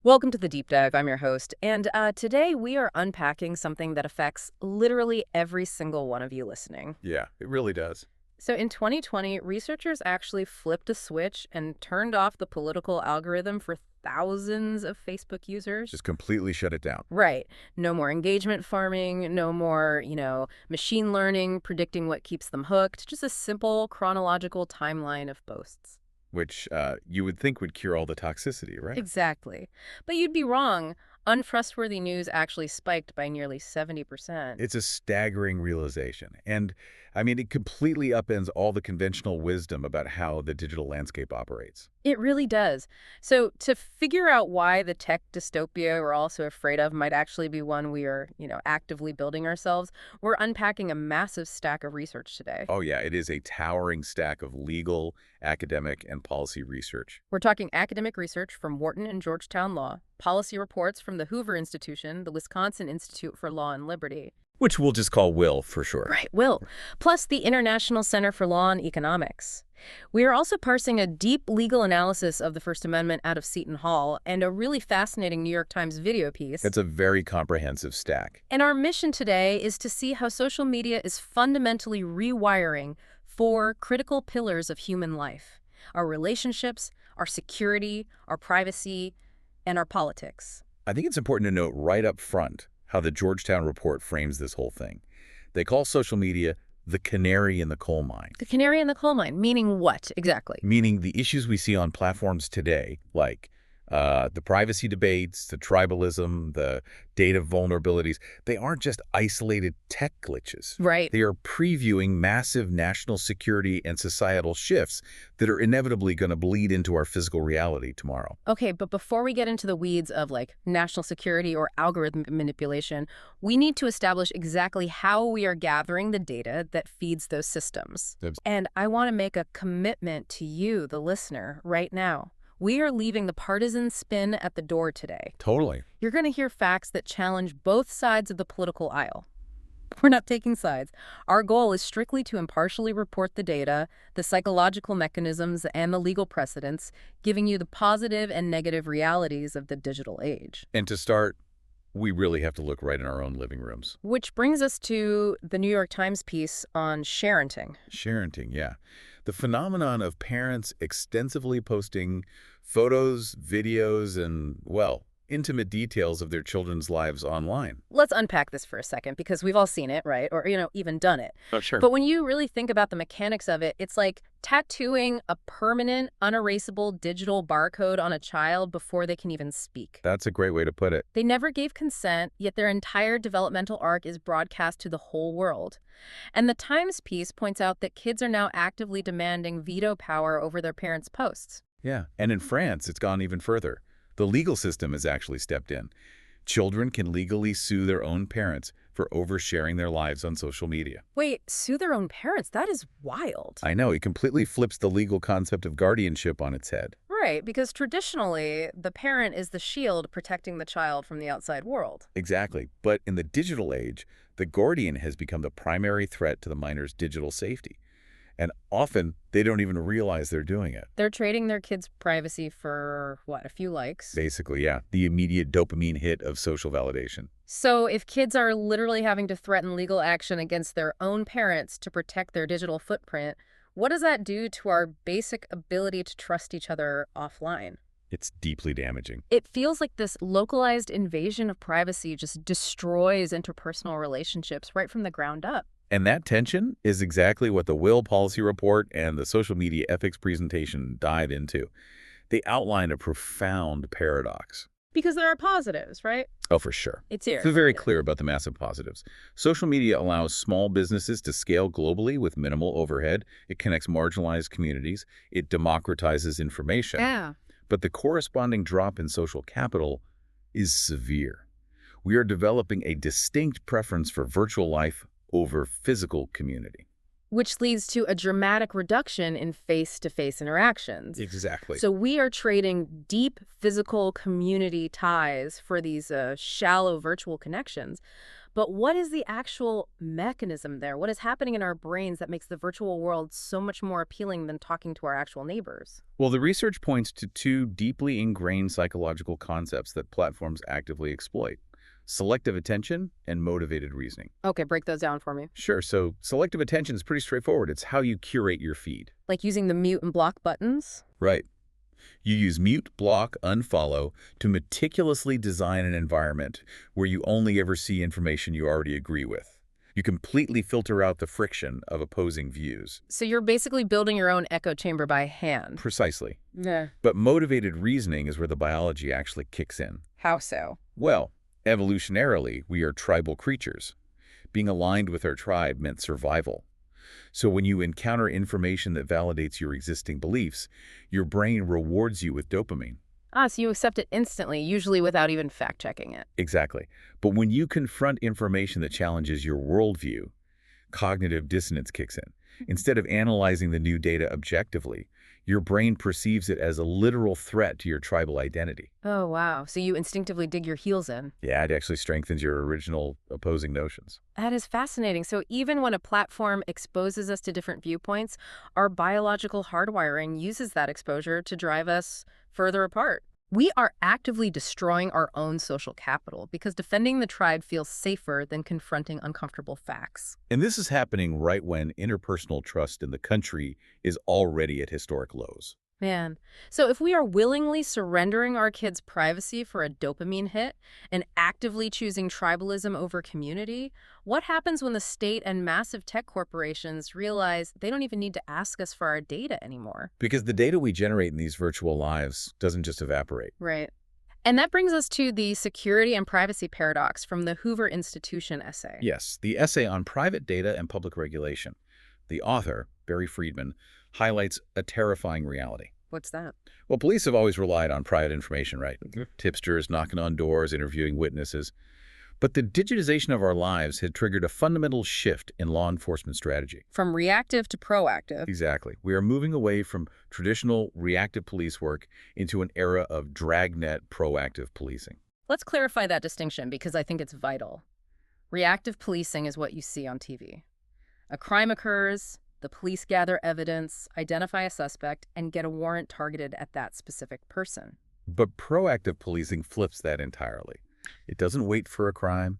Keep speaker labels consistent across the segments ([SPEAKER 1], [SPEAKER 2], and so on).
[SPEAKER 1] Welcome to the Deep Dive. I'm your host, and today we are unpacking something that affects literally every single one of you listening.
[SPEAKER 2] Yeah, it really does.
[SPEAKER 1] So in 2020, researchers actually flipped a switch and turned off the political algorithm for thousands of Facebook users.
[SPEAKER 2] Just completely shut it down,
[SPEAKER 1] Right. No more engagement farming, no more, machine learning, predicting what keeps them hooked, just a simple chronological timeline of posts.
[SPEAKER 2] which you would think would cure all the toxicity, right?
[SPEAKER 1] Exactly. But you'd be wrong. Untrustworthy news actually spiked by nearly 70%.
[SPEAKER 2] It's a staggering realization. And, I mean, it completely upends all the conventional wisdom about how the digital landscape operates.
[SPEAKER 1] It really does. So to figure out why the tech dystopia we're all so afraid of might actually be one we are, actively building ourselves, we're unpacking a massive stack of research today.
[SPEAKER 2] Oh, yeah, it is a towering stack of legal, academic, and policy research.
[SPEAKER 1] We're talking academic research from Wharton and Georgetown Law, policy reports from the Hoover Institution, the Wisconsin Institute for Law and Liberty.
[SPEAKER 2] Which we'll just call Will for sure.
[SPEAKER 1] Right, Will. Plus the International Center for Law and Economics. We are also parsing a deep legal analysis of the First Amendment out of Seton Hall and a really fascinating New York Times video piece.
[SPEAKER 2] It's a very comprehensive stack.
[SPEAKER 1] And our mission today is to see how social media is fundamentally rewiring four critical pillars of human life: our relationships, our security, our privacy, and our politics.
[SPEAKER 2] I think it's important to note right up front how the Georgetown report frames this whole thing. They call social media the canary in the coal mine.
[SPEAKER 1] The canary in the coal mine, meaning what exactly?
[SPEAKER 2] Meaning the issues we see on platforms today, like the privacy debates, the tribalism, the data vulnerabilities, they aren't just isolated tech glitches.
[SPEAKER 1] Right.
[SPEAKER 2] They are previewing massive national security and societal shifts that are inevitably going to bleed into our physical reality tomorrow.
[SPEAKER 1] Okay, but before we get into the weeds of national security or algorithm manipulation, we need to establish exactly how we are gathering the data that feeds those systems. And I want to make a commitment to you, the listener, right now. We are leaving the partisan spin at the door today.
[SPEAKER 2] Totally.
[SPEAKER 1] You're going to hear facts that challenge both sides of the political aisle. We're not taking sides. Our goal is strictly to impartially report the data, the psychological mechanisms, and the legal precedents, giving you the positive and negative realities of the digital age.
[SPEAKER 2] And to start, we really have to look right in our own living rooms.
[SPEAKER 1] Which brings us to the New York Times piece on sharenting.
[SPEAKER 2] Sharenting, yeah. The phenomenon of parents extensively posting photos, videos, and, well, intimate details of their children's lives online.
[SPEAKER 1] Let's unpack this for a second, because we've all seen it, right? Or, even done it.
[SPEAKER 2] Oh, sure.
[SPEAKER 1] But when you really think about the mechanics of it, it's like tattooing a permanent, unerasable digital barcode on a child before they can even speak.
[SPEAKER 2] That's a great way to put it.
[SPEAKER 1] They never gave consent, yet their entire developmental arc is broadcast to the whole world. And the Times piece points out that kids are now actively demanding veto power over their parents' posts.
[SPEAKER 2] Yeah, and in France, it's gone even further. The legal system has actually stepped in. Children can legally sue their own parents for oversharing their lives on social media.
[SPEAKER 1] Wait, sue their own parents? That is wild.
[SPEAKER 2] I know, it completely flips the legal concept of guardianship on its head.
[SPEAKER 1] Right, because traditionally, the parent is the shield protecting the child from the outside world.
[SPEAKER 2] Exactly. But in the digital age, the guardian has become the primary threat to the minor's digital safety. And often, they don't even realize they're doing it.
[SPEAKER 1] They're trading their kids' privacy for, what, a few likes?
[SPEAKER 2] Basically, yeah. The immediate dopamine hit of social validation.
[SPEAKER 1] So if kids are literally having to threaten legal action against their own parents to protect their digital footprint, what does that do to our basic ability to trust each other offline?
[SPEAKER 2] It's deeply damaging.
[SPEAKER 1] It feels like this localized invasion of privacy just destroys interpersonal relationships right from the ground up.
[SPEAKER 2] And that tension is exactly what the Will policy report and the social media ethics presentation dive into. They outline a profound paradox.
[SPEAKER 1] Because there are positives, right?
[SPEAKER 2] Oh, for sure.
[SPEAKER 1] It's here.
[SPEAKER 2] They're very clear about the massive positives. Social media allows small businesses to scale globally with minimal overhead. It connects marginalized communities. It democratizes information.
[SPEAKER 1] Yeah.
[SPEAKER 2] But the corresponding drop in social capital is severe. We are developing a distinct preference for virtual life over physical community.
[SPEAKER 1] Which leads to a dramatic reduction in face-to-face interactions.
[SPEAKER 2] Exactly.
[SPEAKER 1] So we are trading deep physical community ties for these shallow virtual connections. But what is the actual mechanism there? What is happening in our brains that makes the virtual world so much more appealing than talking to our actual neighbors?
[SPEAKER 2] Well, the research points to two deeply ingrained psychological concepts that platforms actively exploit: selective attention and motivated reasoning.
[SPEAKER 1] Okay, break those down for me.
[SPEAKER 2] Sure, so selective attention is pretty straightforward. It's how you curate your feed.
[SPEAKER 1] Like using the mute and block buttons?
[SPEAKER 2] Right. You use mute, block, unfollow to meticulously design an environment where you only ever see information you already agree with. You completely filter out the friction of opposing views.
[SPEAKER 1] So you're basically building your own echo chamber by hand.
[SPEAKER 2] Precisely.
[SPEAKER 1] Yeah.
[SPEAKER 2] But motivated reasoning is where the biology actually kicks in.
[SPEAKER 1] How so?
[SPEAKER 2] Well, evolutionarily, we are tribal creatures. Being aligned with our tribe meant survival. So when you encounter information that validates your existing beliefs, your brain rewards you with dopamine.
[SPEAKER 1] Ah, so you accept it instantly, usually without even fact-checking it.
[SPEAKER 2] Exactly. But when you confront information that challenges your worldview, cognitive dissonance kicks in. Instead of analyzing the new data objectively, your brain perceives it as a literal threat to your tribal identity.
[SPEAKER 1] Oh, wow. So you instinctively dig your heels in.
[SPEAKER 2] Yeah, it actually strengthens your original opposing notions.
[SPEAKER 1] That is fascinating. So even when a platform exposes us to different viewpoints, our biological hardwiring uses that exposure to drive us further apart. We are actively destroying our own social capital because defending the tribe feels safer than confronting uncomfortable facts.
[SPEAKER 2] And this is happening right when interpersonal trust in the country is already at historic lows.
[SPEAKER 1] Man. So if we are willingly surrendering our kids' privacy for a dopamine hit and actively choosing tribalism over community, what happens when the state and massive tech corporations realize they don't even need to ask us for our data anymore?
[SPEAKER 2] Because the data we generate in these virtual lives doesn't just evaporate.
[SPEAKER 1] Right. And that brings us to the security and privacy paradox from the Hoover Institution essay.
[SPEAKER 2] Yes, the essay on private data and public regulation. The author, Barry Friedman, highlights a terrifying reality.
[SPEAKER 1] What's that?
[SPEAKER 2] Well, police have always relied on private information, right? Tipsters knocking on doors, interviewing witnesses. But the digitization of our lives had triggered a fundamental shift in law enforcement strategy.
[SPEAKER 1] From reactive to proactive.
[SPEAKER 2] Exactly. We are moving away from traditional reactive police work into an era of dragnet proactive policing.
[SPEAKER 1] Let's clarify that distinction because I think it's vital. Reactive policing is what you see on TV. A crime occurs, the police gather evidence, identify a suspect, and get a warrant targeted at that specific person.
[SPEAKER 2] But proactive policing flips that entirely. It doesn't wait for a crime.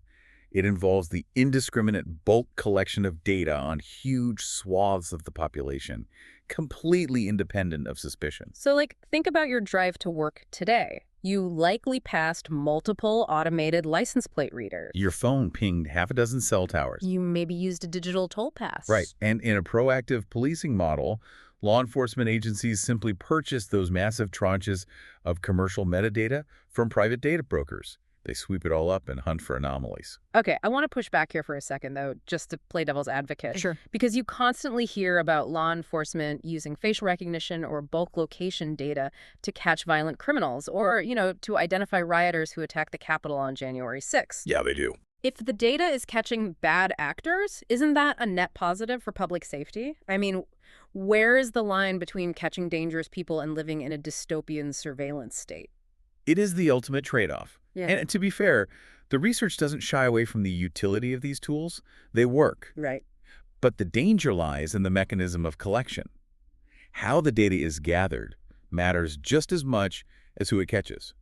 [SPEAKER 2] It involves the indiscriminate bulk collection of data on huge swaths of the population, completely independent of suspicion.
[SPEAKER 1] So, think about your drive to work today. You likely passed multiple automated license plate readers.
[SPEAKER 2] Your phone pinged half a dozen cell towers.
[SPEAKER 1] You maybe used a digital toll pass.
[SPEAKER 2] Right. And in a proactive policing model, law enforcement agencies simply purchase those massive tranches of commercial metadata from private data brokers. They sweep it all up and hunt for anomalies.
[SPEAKER 1] Okay, I want to push back here for a second, though, just to play devil's advocate.
[SPEAKER 3] Sure.
[SPEAKER 1] Because you constantly hear about law enforcement using facial recognition or bulk location data to catch violent criminals or, to identify rioters who attacked the Capitol on January 6th.
[SPEAKER 2] Yeah, they do.
[SPEAKER 1] If the data is catching bad actors, isn't that a net positive for public safety? I mean, where is the line between catching dangerous people and living in a dystopian surveillance state?
[SPEAKER 2] It is the ultimate trade-off.
[SPEAKER 1] Yeah.
[SPEAKER 2] And to be fair, the research doesn't shy away from the utility of these tools. They work.
[SPEAKER 1] Right.
[SPEAKER 2] But the danger lies in the mechanism of collection. How the data is gathered matters just as much as who it catches.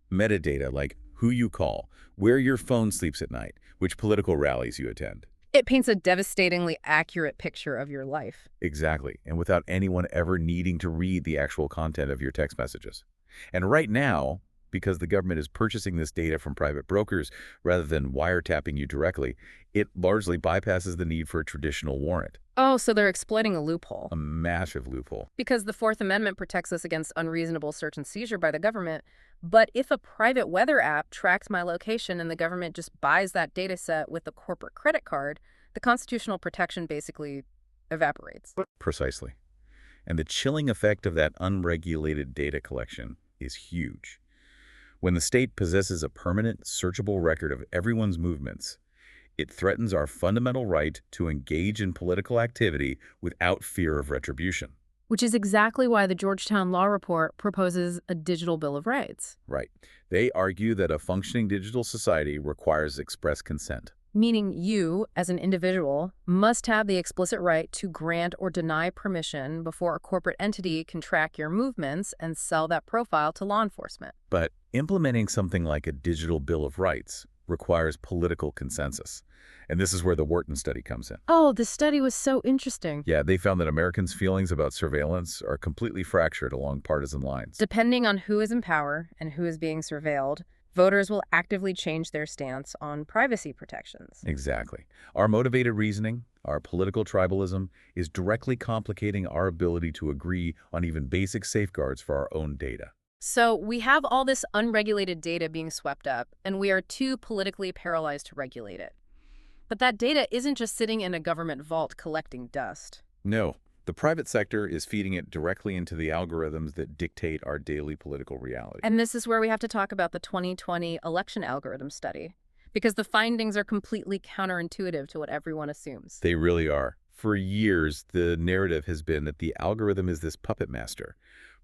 [SPEAKER 2] Metadata like who you call, where your phone sleeps at night, which political rallies you attend.
[SPEAKER 1] It paints a devastatingly accurate picture of your life.
[SPEAKER 2] Exactly, and without anyone ever needing to read the actual content of your text messages. And right now, because the government is purchasing this data from private brokers rather than wiretapping you directly, it largely bypasses the need for a traditional warrant.
[SPEAKER 1] Oh, so they're exploiting a loophole.
[SPEAKER 2] A massive loophole.
[SPEAKER 1] Because the Fourth Amendment protects us against unreasonable search and seizure by the government. But if a private weather app tracks my location and the government just buys that data set with a corporate credit card, the constitutional protection basically evaporates.
[SPEAKER 2] Precisely. And the chilling effect of that unregulated data collection is huge. When the state possesses a permanent, searchable record of everyone's movements, It threatens our fundamental right to engage in political activity without fear of retribution.
[SPEAKER 1] Which is exactly why the Georgetown Law Report proposes a digital Bill of Rights.
[SPEAKER 2] Right. They argue that a functioning digital society requires express consent.
[SPEAKER 1] Meaning you, as an individual, must have the explicit right to grant or deny permission before a corporate entity can track your movements and sell that profile to law enforcement.
[SPEAKER 2] But implementing something like a digital Bill of Rights requires political consensus. And this is where the Wharton study comes in.
[SPEAKER 1] Oh, this study was so interesting.
[SPEAKER 2] Yeah, they found that Americans' feelings about surveillance are completely fractured along partisan lines.
[SPEAKER 1] Depending on who is in power and who is being surveilled, voters will actively change their stance on privacy protections.
[SPEAKER 2] Exactly. Our motivated reasoning, our political tribalism, is directly complicating our ability to agree on even basic safeguards for our own data.
[SPEAKER 1] So we have all this unregulated data being swept up, and we are too politically paralyzed to regulate it. But that data isn't just sitting in a government vault collecting dust.
[SPEAKER 2] No, the private sector is feeding it directly into the algorithms that dictate our daily political reality.
[SPEAKER 1] And this is where we have to talk about the 2020 election algorithm study, because the findings are completely counterintuitive to what everyone assumes.
[SPEAKER 2] They really are. For years, the narrative has been that the algorithm is this puppet master,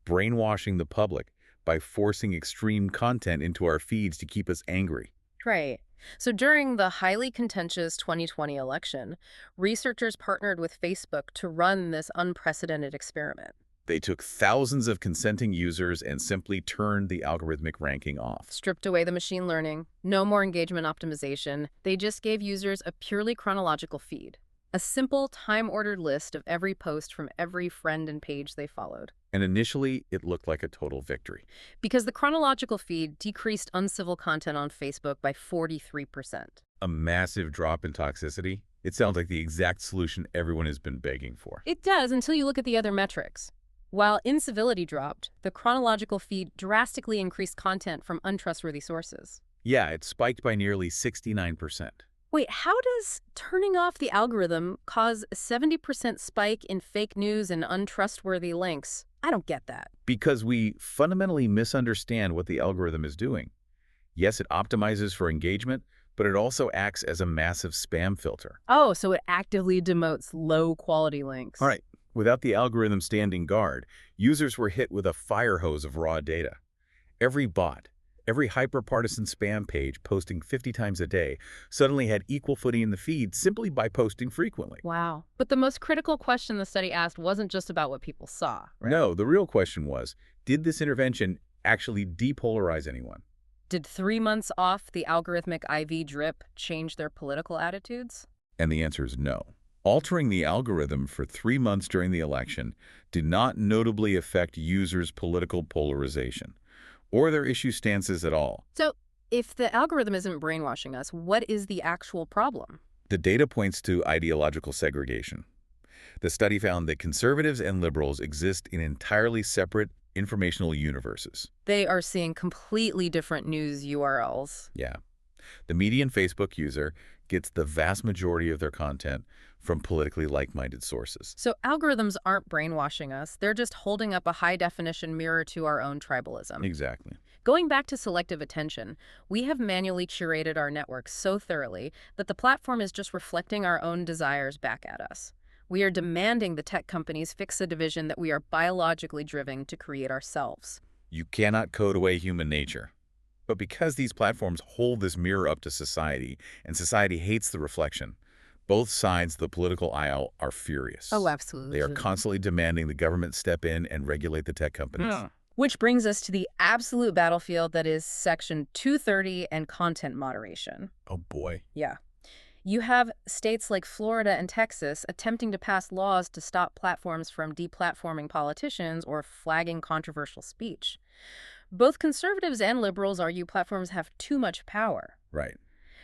[SPEAKER 2] brainwashing the public by forcing extreme content into our feeds to keep us angry.
[SPEAKER 1] Right. So during the highly contentious 2020 election, researchers partnered with Facebook to run this unprecedented experiment.
[SPEAKER 2] They took thousands of consenting users and simply turned the algorithmic ranking off.
[SPEAKER 1] Stripped away the machine learning, no more engagement optimization. They just gave users a purely chronological feed, a simple time-ordered list of every post from every friend and page they followed.
[SPEAKER 2] And initially, it looked like a total victory.
[SPEAKER 1] Because the chronological feed decreased uncivil content on Facebook by 43%.
[SPEAKER 2] A massive drop in toxicity. It sounds like the exact solution everyone has been begging for.
[SPEAKER 1] It does until you look at the other metrics. While incivility dropped, the chronological feed drastically increased content from untrustworthy sources.
[SPEAKER 2] Yeah, it spiked by nearly 69%.
[SPEAKER 1] Wait, how does turning off the algorithm cause a 70% spike in fake news and untrustworthy links? I don't get that.
[SPEAKER 2] Because we fundamentally misunderstand what the algorithm is doing. Yes, it optimizes for engagement, but it also acts as a massive spam filter.
[SPEAKER 1] Oh, so it actively demotes low-quality links.
[SPEAKER 2] All right. Without the algorithm standing guard, users were hit with a fire hose of raw data. Every bot, every hyper-partisan spam page posting 50 times a day suddenly had equal footing in the feed simply by posting frequently.
[SPEAKER 1] Wow. But the most critical question the study asked wasn't just about what people saw, right?
[SPEAKER 2] No, the real question was, did this intervention actually depolarize anyone?
[SPEAKER 1] Did 3 months off the algorithmic IV drip change their political attitudes?
[SPEAKER 2] And the answer is no. Altering the algorithm for 3 months during the election did not notably affect users' political polarization or their issue stances at all.
[SPEAKER 1] So, if the algorithm isn't brainwashing us, what is the actual problem?
[SPEAKER 2] The data points to ideological segregation. The study found that conservatives and liberals exist in entirely separate informational universes.
[SPEAKER 1] They are seeing completely different news URLs.
[SPEAKER 2] Yeah. The median Facebook user gets the vast majority of their content from politically like-minded sources.
[SPEAKER 1] So algorithms aren't brainwashing us. They're just holding up a high-definition mirror to our own tribalism.
[SPEAKER 2] Exactly.
[SPEAKER 1] Going back to selective attention, we have manually curated our network so thoroughly that the platform is just reflecting our own desires back at us. We are demanding the tech companies fix a division that we are biologically driven to create ourselves.
[SPEAKER 2] You cannot code away human nature. But because these platforms hold this mirror up to society, and society hates the reflection, both sides of the political aisle are furious.
[SPEAKER 1] Oh, absolutely.
[SPEAKER 2] They are constantly demanding the government step in and regulate the tech companies.
[SPEAKER 1] Yeah. Which brings us to the absolute battlefield that is Section 230 and content moderation.
[SPEAKER 2] Oh, boy.
[SPEAKER 1] Yeah. You have states like Florida and Texas attempting to pass laws to stop platforms from deplatforming politicians or flagging controversial speech. Both conservatives and liberals argue platforms have too much power.
[SPEAKER 2] Right.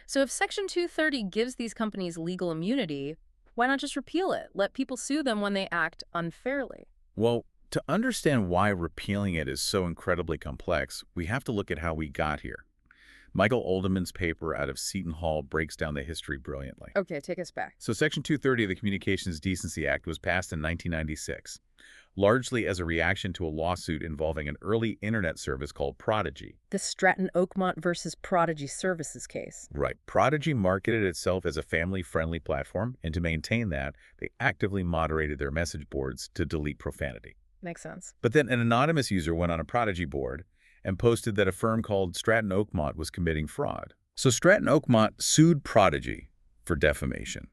[SPEAKER 1] So if Section 230 gives these companies legal immunity, why not just repeal it? Let people sue them when they act unfairly.
[SPEAKER 2] Well, to understand why repealing it is so incredibly complex, we have to look at how we got here. Michael Oldham's paper out of Seton Hall breaks down the history brilliantly.
[SPEAKER 1] Okay, take us back.
[SPEAKER 2] So Section 230 of the Communications Decency Act was passed in 1996, largely as a reaction to a lawsuit involving an early internet service called Prodigy.
[SPEAKER 1] The Stratton Oakmont versus Prodigy Services case.
[SPEAKER 2] Right. Prodigy marketed itself as a family-friendly platform, and to maintain that, they actively moderated their message boards to delete profanity.
[SPEAKER 1] Makes sense.
[SPEAKER 2] But then an anonymous user went on a Prodigy board and posted that a firm called Stratton Oakmont was committing fraud. So Stratton Oakmont sued Prodigy for defamation,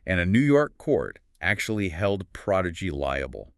[SPEAKER 2] and a New York court actually held Prodigy liable.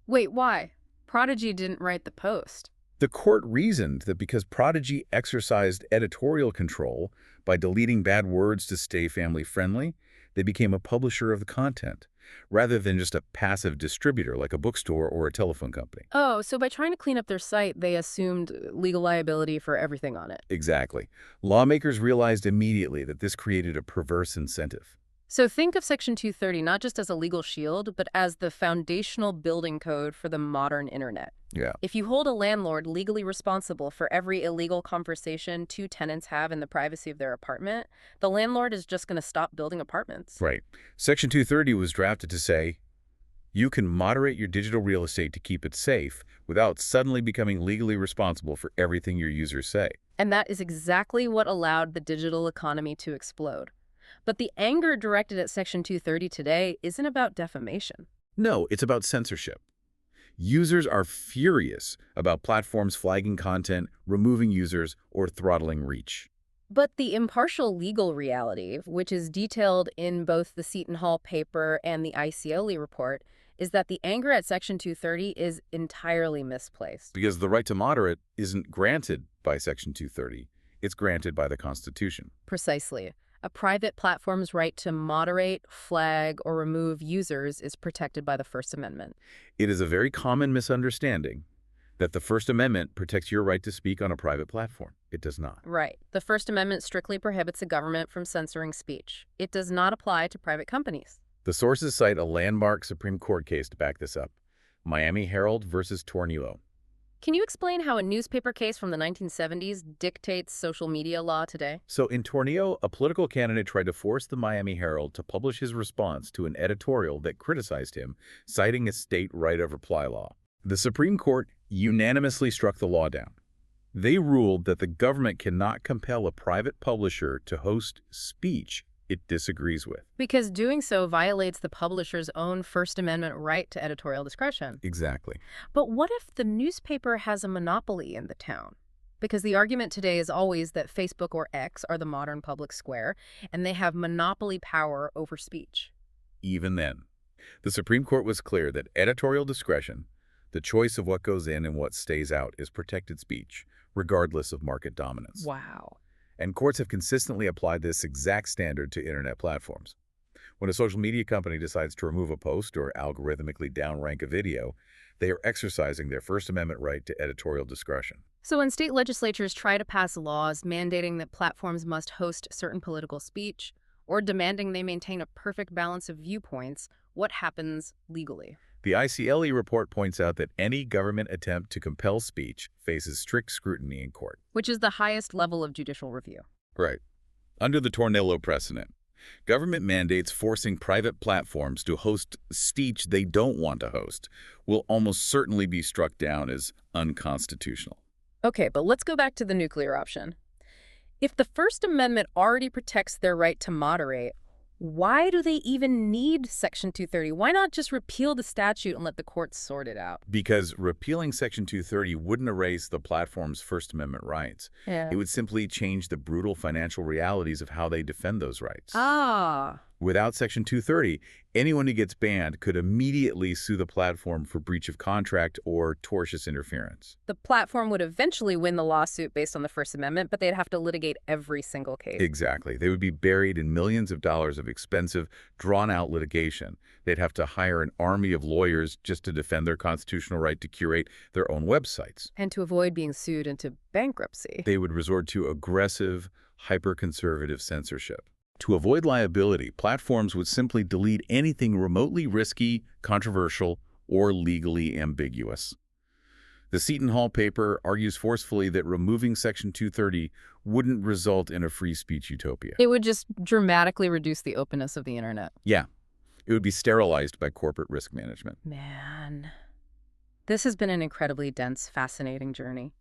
[SPEAKER 1] Wait, why? Prodigy didn't write the post.
[SPEAKER 2] The court reasoned that because Prodigy exercised editorial control by deleting bad words to stay family-friendly, they became a publisher of the content, rather than just a passive distributor like a bookstore or a telephone company.
[SPEAKER 1] Oh, so by trying to clean up their site, they assumed legal liability for everything on it.
[SPEAKER 2] Exactly. Lawmakers realized immediately that this created a perverse incentive.
[SPEAKER 1] So think of Section 230 not just as a legal shield, but as the foundational building code for the modern internet.
[SPEAKER 2] Yeah.
[SPEAKER 1] If you hold a landlord legally responsible for every illegal conversation two tenants have in the privacy of their apartment, the landlord is just going to stop building apartments.
[SPEAKER 2] Right. Section 230 was drafted to say, you can moderate your digital real estate to keep it safe without suddenly becoming legally responsible for everything your users say.
[SPEAKER 1] And that is exactly what allowed the digital economy to explode. But the anger directed at Section 230 today isn't about defamation.
[SPEAKER 2] No, it's about censorship. Users are furious about platforms flagging content, removing users, or throttling reach.
[SPEAKER 1] But the impartial legal reality, which is detailed in both the Seton Hall paper and the ICLE report, is that the anger at Section 230 is entirely misplaced.
[SPEAKER 2] Because the right to moderate isn't granted by Section 230. It's granted by the Constitution.
[SPEAKER 1] Precisely. A private platform's right to moderate, flag, or remove users is protected by the First Amendment.
[SPEAKER 2] It is a very common misunderstanding that the First Amendment protects your right to speak on a private platform. It does not.
[SPEAKER 1] Right. The First Amendment strictly prohibits a government from censoring speech. It does not apply to private companies.
[SPEAKER 2] The sources cite a landmark Supreme Court case to back this up, Miami Herald versus Tornillo.
[SPEAKER 1] Can you explain how a newspaper case from the 1970s dictates social media law today?
[SPEAKER 2] So in Tornillo, a political candidate tried to force the Miami Herald to publish his response to an editorial that criticized him, citing a state right of reply law. The Supreme Court unanimously struck the law down. They ruled that the government cannot compel a private publisher to host speech it disagrees with.
[SPEAKER 1] Because doing so violates the publisher's own First Amendment right to editorial discretion.
[SPEAKER 2] Exactly.
[SPEAKER 1] But what if the newspaper has a monopoly in the town? Because the argument today is always that Facebook or X are the modern public square, and they have monopoly power over speech.
[SPEAKER 2] Even then, the Supreme Court was clear that editorial discretion, the choice of what goes in and what stays out, is protected speech, regardless of market dominance.
[SPEAKER 1] Wow.
[SPEAKER 2] And courts have consistently applied this exact standard to internet platforms. When a social media company decides to remove a post or algorithmically downrank a video, they are exercising their First Amendment right to editorial discretion.
[SPEAKER 1] So when state legislatures try to pass laws mandating that platforms must host certain political speech or demanding they maintain a perfect balance of viewpoints, what happens legally?
[SPEAKER 2] The ICLE report points out that any government attempt to compel speech faces strict scrutiny in court.
[SPEAKER 1] Which is the highest level of judicial review.
[SPEAKER 2] Right. Under the Tornillo precedent, government mandates forcing private platforms to host speech they don't want to host will almost certainly be struck down as unconstitutional.
[SPEAKER 1] Okay, but let's go back to the nuclear option. If the First Amendment already protects their right to moderate, why do they even need Section 230? Why not just repeal the statute and let the courts sort it out?
[SPEAKER 2] Because repealing Section 230 wouldn't erase the platform's First Amendment rights.
[SPEAKER 1] Yeah.
[SPEAKER 2] It would simply change the brutal financial realities of how they defend those rights.
[SPEAKER 1] Ah.
[SPEAKER 2] Without Section 230, anyone who gets banned could immediately sue the platform for breach of contract or tortious interference.
[SPEAKER 1] The platform would eventually win the lawsuit based on the First Amendment, but they'd have to litigate every single case.
[SPEAKER 2] Exactly. They would be buried in millions of dollars of expensive, drawn-out litigation. They'd have to hire an army of lawyers just to defend their constitutional right to curate their own websites.
[SPEAKER 1] And to avoid being sued into bankruptcy.
[SPEAKER 2] They would resort to aggressive, hyper-conservative censorship. To avoid liability, platforms would simply delete anything remotely risky, controversial, or legally ambiguous. The Seton Hall paper argues forcefully that removing Section 230 wouldn't result in a free speech utopia.
[SPEAKER 1] It would just dramatically reduce the openness of the internet.
[SPEAKER 2] Yeah, it would be sterilized by corporate risk management.
[SPEAKER 1] Man, this has been an incredibly dense, fascinating journey.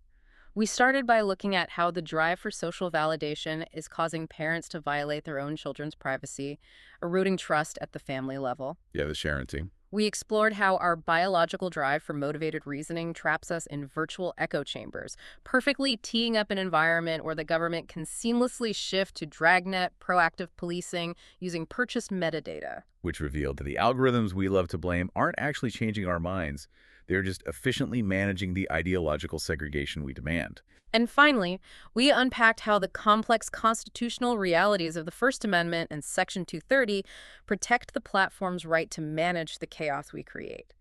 [SPEAKER 1] We started by looking at how the drive for social validation is causing parents to violate their own children's privacy, eroding trust at the family level.
[SPEAKER 2] Yeah, the Sharon team.
[SPEAKER 1] We explored how our biological drive for motivated reasoning traps us in virtual echo chambers, perfectly teeing up an environment where the government can seamlessly shift to dragnet proactive policing using purchased metadata.
[SPEAKER 2] Which revealed that the algorithms we love to blame aren't actually changing our minds. They're just efficiently managing the ideological segregation we demand.
[SPEAKER 1] And finally, we unpacked how the complex constitutional realities of the First Amendment and Section 230 protect the platform's right to manage the chaos we create.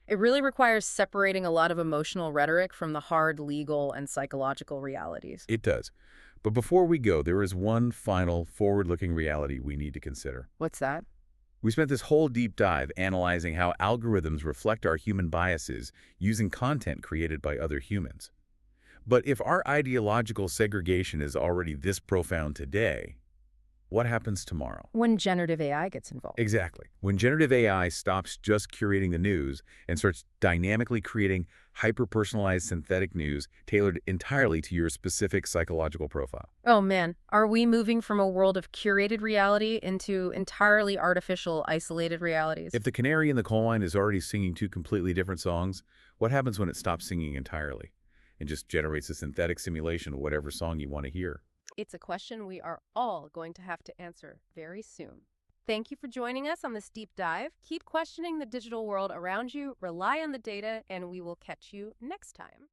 [SPEAKER 1] It really requires separating a lot of emotional rhetoric from the hard legal and psychological realities.
[SPEAKER 2] It does. But before we go, there is one final forward-looking reality we need to consider.
[SPEAKER 1] What's that?
[SPEAKER 2] We spent this whole deep dive analyzing how algorithms reflect our human biases using content created by other humans. But if our ideological segregation is already this profound today, what happens tomorrow?
[SPEAKER 1] When generative AI gets involved.
[SPEAKER 2] Exactly. When generative AI stops just curating the news and starts dynamically creating hyper-personalized synthetic news tailored entirely to your specific psychological profile.
[SPEAKER 1] Oh man, are we moving from a world of curated reality into entirely artificial, isolated realities?
[SPEAKER 2] If the canary in the coal mine is already singing two completely different songs, what happens when it stops singing entirely and just generates a synthetic simulation of whatever song you want to hear?
[SPEAKER 1] It's a question we are all going to have to answer very soon. Thank you for joining us on this deep dive. Keep questioning the digital world around you, rely on the data, and we will catch you next time.